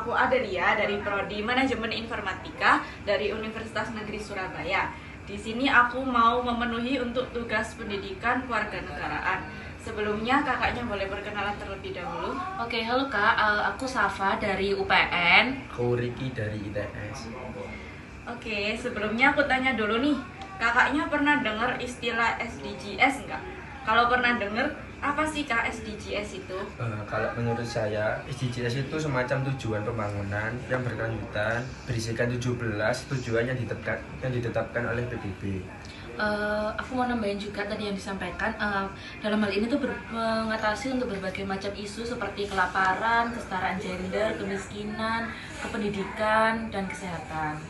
aku Adelia dari Prodi Manajemen Informatika dari Universitas Negeri Surabaya. Di sini aku mau memenuhi untuk tugas pendidikan kewarganegaraan. Sebelumnya kakaknya boleh perkenalan terlebih dahulu. Oke, halo Kak, aku Safa dari UPN. Aku Riki dari ITS. Oke, sebelumnya aku tanya dulu nih, kakaknya pernah dengar istilah SDGs enggak? Kalau pernah dengar, apa sih Kak SDGs itu? Kalau menurut saya, SDGs itu semacam tujuan pembangunan yang berkelanjutan, berisikan 17 tujuan yang ditetapkan oleh PBB. Aku mau nambahin juga tadi yang disampaikan, dalam hal ini tuh mengatasi untuk berbagai macam isu seperti kelaparan, kesetaraan gender, kemiskinan, kependidikan, dan kesehatan.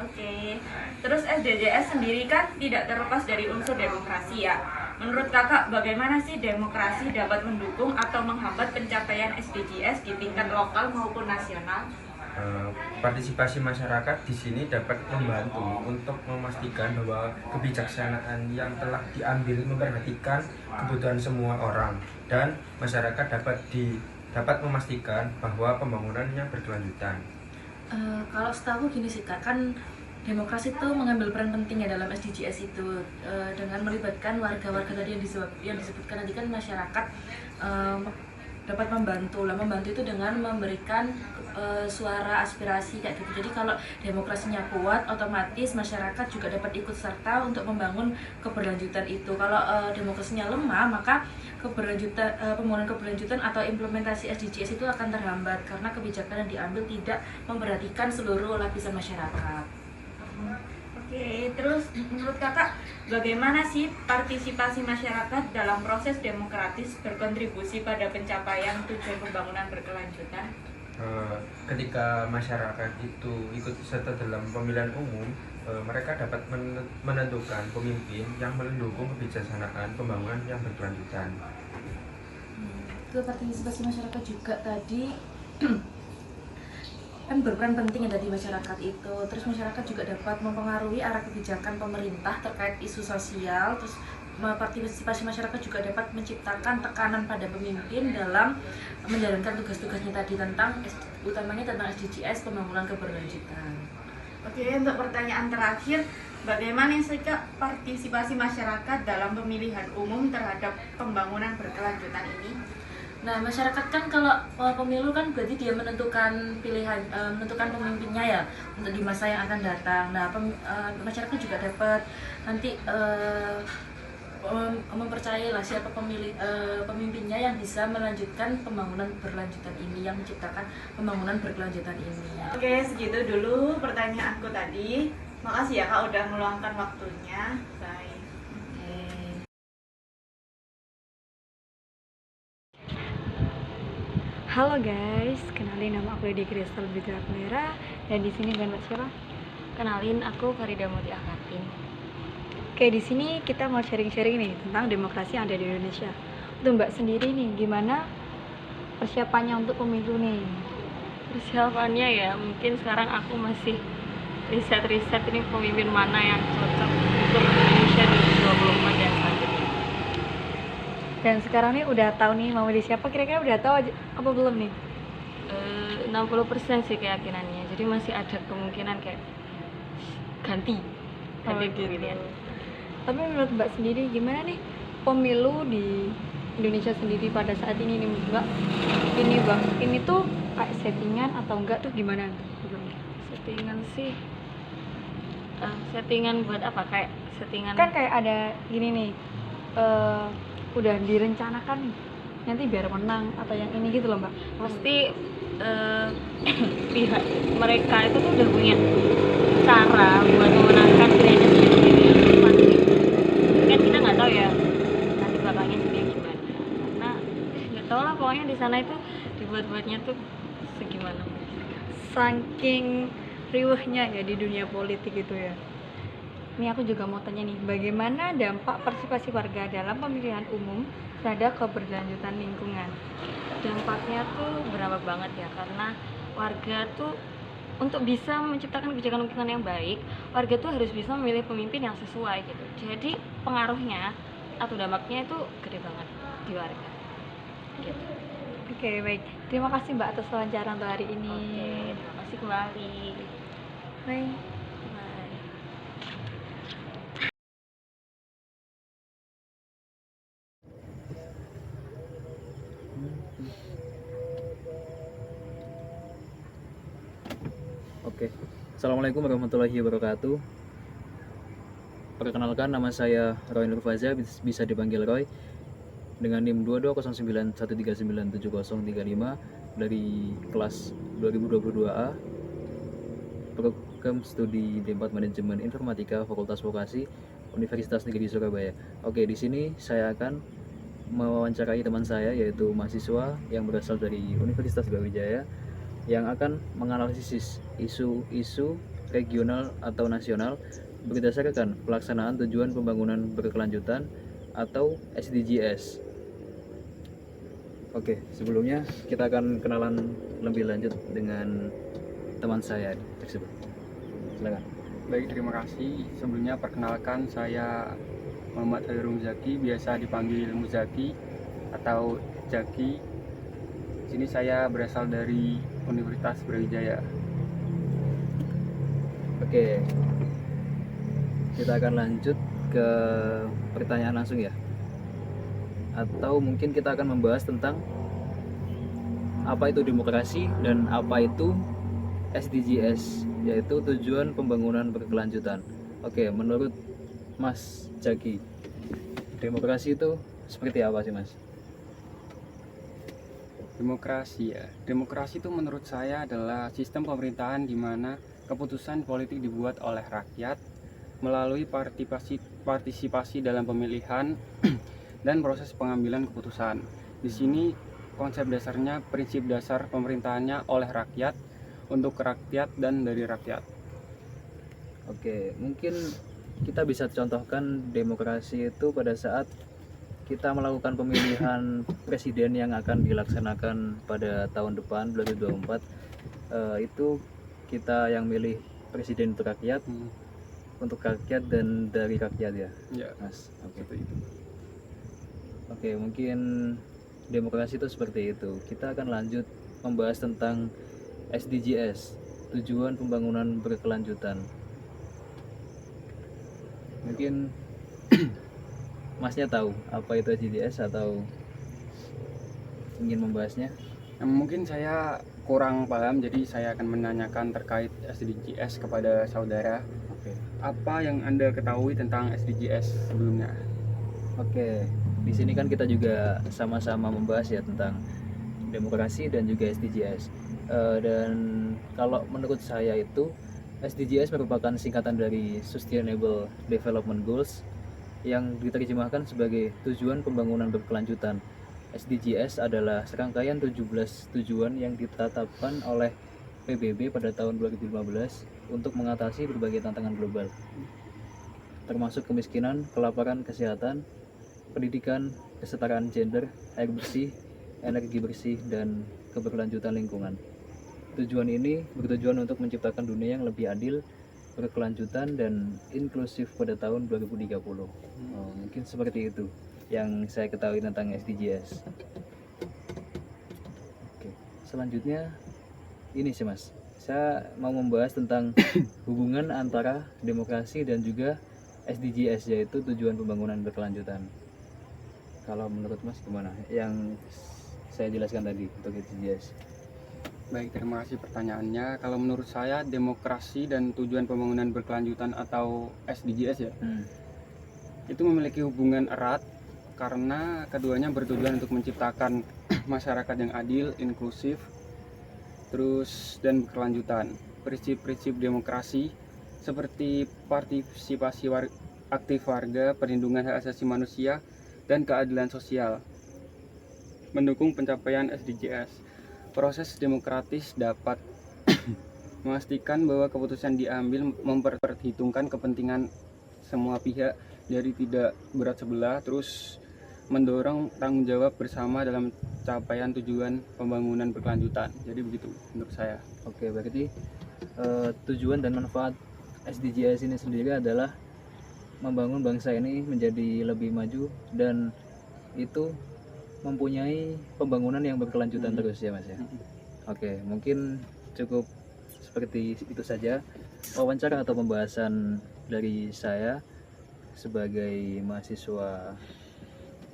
Oke, terus SDGs sendiri kan tidak terlepas dari unsur demokrasi ya. Menurut kakak, bagaimana sih demokrasi dapat mendukung atau menghambat pencapaian SDGs di tingkat lokal maupun nasional? Partisipasi masyarakat di sini dapat membantu untuk memastikan bahwa kebijaksanaan yang telah diambil memperhatikan kebutuhan semua orang dan masyarakat dapat memastikan bahwa pembangunannya berkelanjutan. Kalau setahu gini sih Kak, kan demokrasi itu mengambil peran penting ya dalam SDGs itu, dengan melibatkan warga-warga tadi yang disebutkan tadi kan masyarakat dapat membantu itu dengan memberikan suara aspirasi kayak gitu. Jadi kalau demokrasinya kuat, otomatis masyarakat juga dapat ikut serta untuk membangun keberlanjutan itu. Kalau demokrasinya lemah, maka pembangunan keberlanjutan atau implementasi SDGs itu akan terhambat karena kebijakan yang diambil tidak memperhatikan seluruh lapisan masyarakat. Oke, terus menurut kakak bagaimana sih partisipasi masyarakat dalam proses demokratis berkontribusi pada pencapaian tujuan pembangunan berkelanjutan? Ketika masyarakat itu ikut serta dalam pemilihan umum, mereka dapat menentukan pemimpin yang mendukung kebijaksanaan pembangunan yang berkelanjutan. Itu partisipasi masyarakat juga tadi kan berperan penting ya dari masyarakat itu. Terus masyarakat juga dapat mempengaruhi arah kebijakan pemerintah terkait isu sosial. Terus partisipasi masyarakat juga dapat menciptakan tekanan pada pemimpin dalam menjalankan tugas-tugasnya tadi utamanya tentang SDGs pembangunan keberlanjutan. Oke, untuk pertanyaan terakhir, bagaimana sih Kak partisipasi masyarakat dalam pemilihan umum terhadap pembangunan berkelanjutan ini? Nah, masyarakat kan kalau pemilu kan berarti dia menentukan menentukan pemimpinnya ya untuk di masa yang akan datang. Nah, masyarakat juga dapat nanti mempercayai lah siapa pemimpinnya yang bisa melanjutkan pembangunan berkelanjutan ini, yang menciptakan pembangunan berkelanjutan ini. Oke, segitu dulu pertanyaanku tadi. Makasih ya Kak udah meluangkan waktunya. Bye. Halo guys, kenalin nama aku Lady Crystal Bidrak Merah dan di sini dengan siapa? Kenalin, aku Farida Muti Akatin. Oke, di sini kita mau sharing-sharing nih tentang demokrasi yang ada di Indonesia. Untuk Mbak sendiri nih, gimana persiapannya untuk pemilu nih? Persiapannya ya, mungkin sekarang aku masih riset-riset ini pemimpin mana yang cocok untuk Indonesia 2024 dan selanjutnya. Dan sekarang nih udah tahu nih mau milih siapa, kira-kira udah tahu aja apa belum nih? 60% sih keyakinannya, jadi masih ada kemungkinan kayak ganti pilihan. Tapi menurut Mbak sendiri gimana nih pemilu di Indonesia sendiri pada saat ini nih Mbak? Ini tuh kayak settingan atau enggak tuh gimana? Settingan sih, settingan buat apa? Kayak settingan kan kayak ada gini nih, udah direncanakan nih nanti biar menang atau yang ini gitu loh Mbak. Pasti pihak mereka itu tuh udah punya cara buat memenangkan pilihannya sendiri. Pasti kan kita nggak tahu ya nanti belakangnya jadi gimana, karena nggak tahu lah, pokoknya di sana itu dibuat-buatnya tuh segimana. Saking riuhnya ya di dunia politik gitu ya. Ini aku juga mau tanya nih, bagaimana dampak partisipasi warga dalam pemilihan umum terhadap keberlanjutan lingkungan? Dampaknya tuh berapa banget ya, karena warga tuh untuk bisa menciptakan kebijakan lingkungan yang baik, warga tuh harus bisa memilih pemimpin yang sesuai gitu. Jadi pengaruhnya atau dampaknya itu gede banget di warga gitu. Oke, baik. Terima kasih Mbak atas wawancara untuk hari ini. Masih kembali. Bye. Bye. Oke, Assalamualaikum warahmatullahi wabarakatuh. Perkenalkan, nama saya Roy Nurfaza, bisa dipanggil Roy, dengan NIM 2209139735 dari kelas 2022A, program studi D4 Manajemen Informatika Fakultas Vokasi Universitas Negeri Surabaya. Oke, di sini saya akan mewawancarai teman saya, yaitu mahasiswa yang berasal dari Universitas Brawijaya, yang akan menganalisis isu-isu regional atau nasional berdasarkan pelaksanaan tujuan pembangunan berkelanjutan atau SDGs. Oke, sebelumnya kita akan kenalan lebih lanjut dengan teman saya tersebut. Silakan. Baik, terima kasih. Sebelumnya perkenalkan, saya Muhammad Khairul Zaki, biasa dipanggil Muzaki atau Jaki. Di sini saya berasal dari Universitas Brawijaya. Oke, kita akan lanjut ke pertanyaan langsung ya. Atau mungkin kita akan membahas tentang apa itu demokrasi dan apa itu SDGs, yaitu tujuan pembangunan berkelanjutan. Oke, menurut Mas Jaki, demokrasi itu seperti apa sih, Mas? Demokrasi ya. Demokrasi itu menurut saya adalah sistem pemerintahan di mana keputusan politik dibuat oleh rakyat melalui partisipasi dalam pemilihan dan proses pengambilan keputusan. Di sini konsep dasarnya, prinsip dasar pemerintahannya oleh rakyat, untuk rakyat dan dari rakyat. Oke, mungkin kita bisa contohkan demokrasi itu pada saat kita melakukan pemilihan presiden yang akan dilaksanakan pada tahun depan 2024. Itu kita yang milih presiden untuk rakyat, dan dari rakyat ya, Ya, Mas. Oke. seperti itu. Oke, mungkin demokrasi itu seperti itu. Kita akan lanjut membahas tentang SDGs, tujuan pembangunan berkelanjutan. Mungkin Masnya tahu apa itu SDGs atau ingin membahasnya? Mungkin saya kurang paham, jadi saya akan menanyakan terkait SDGs kepada saudara. Oke. Apa yang Anda ketahui tentang SDGs sebelumnya? Oke, di sini kan kita juga sama-sama membahas ya tentang demokrasi dan juga SDGs. Dan kalau menurut saya itu SDGs merupakan singkatan dari Sustainable Development Goals yang diterjemahkan sebagai tujuan pembangunan berkelanjutan. SDGs adalah serangkaian 17 tujuan yang ditetapkan oleh PBB pada tahun 2015 untuk mengatasi berbagai tantangan global, termasuk kemiskinan, kelaparan, kesehatan, pendidikan, kesetaraan gender, air bersih, energi bersih, dan keberlanjutan lingkungan. Tujuan ini bertujuan untuk menciptakan dunia yang lebih adil, berkelanjutan, dan inklusif pada tahun 2030. Mungkin seperti itu yang saya ketahui tentang SDGs. Oke, selanjutnya ini sih, Mas. Saya mau membahas tentang hubungan antara demokrasi dan juga SDGs, yaitu tujuan pembangunan berkelanjutan. Kalau menurut Mas gimana yang saya jelaskan tadi untuk SDGs? Baik, terima kasih pertanyaannya. Kalau menurut saya, demokrasi dan tujuan pembangunan berkelanjutan atau SDGs ya, itu memiliki hubungan erat karena keduanya bertujuan untuk menciptakan masyarakat yang adil, inklusif, dan berkelanjutan. Prinsip-prinsip demokrasi seperti partisipasi aktif warga, perlindungan hak asasi manusia, dan keadilan sosial mendukung pencapaian SDGs. Proses demokratis dapat memastikan bahwa keputusan diambil memperhitungkan kepentingan semua pihak dari tidak berat sebelah, terus mendorong tanggung jawab bersama dalam capaian tujuan pembangunan berkelanjutan. Jadi begitu menurut saya. Oke, berarti tujuan dan manfaat SDGs ini sendiri adalah membangun bangsa ini menjadi lebih maju, dan itu mempunyai pembangunan yang berkelanjutan terus ya Mas ya. Oke, mungkin cukup seperti itu saja wawancara atau pembahasan dari saya sebagai mahasiswa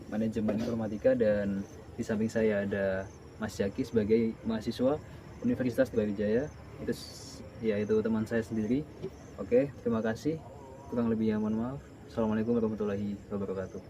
manajemen informatika, dan di samping saya ada Mas Jaki sebagai mahasiswa Universitas Brawijaya. Itu teman saya sendiri. Oke, terima kasih. Kurang lebihnya mohon maaf. Assalamualaikum warahmatullahi wabarakatuh.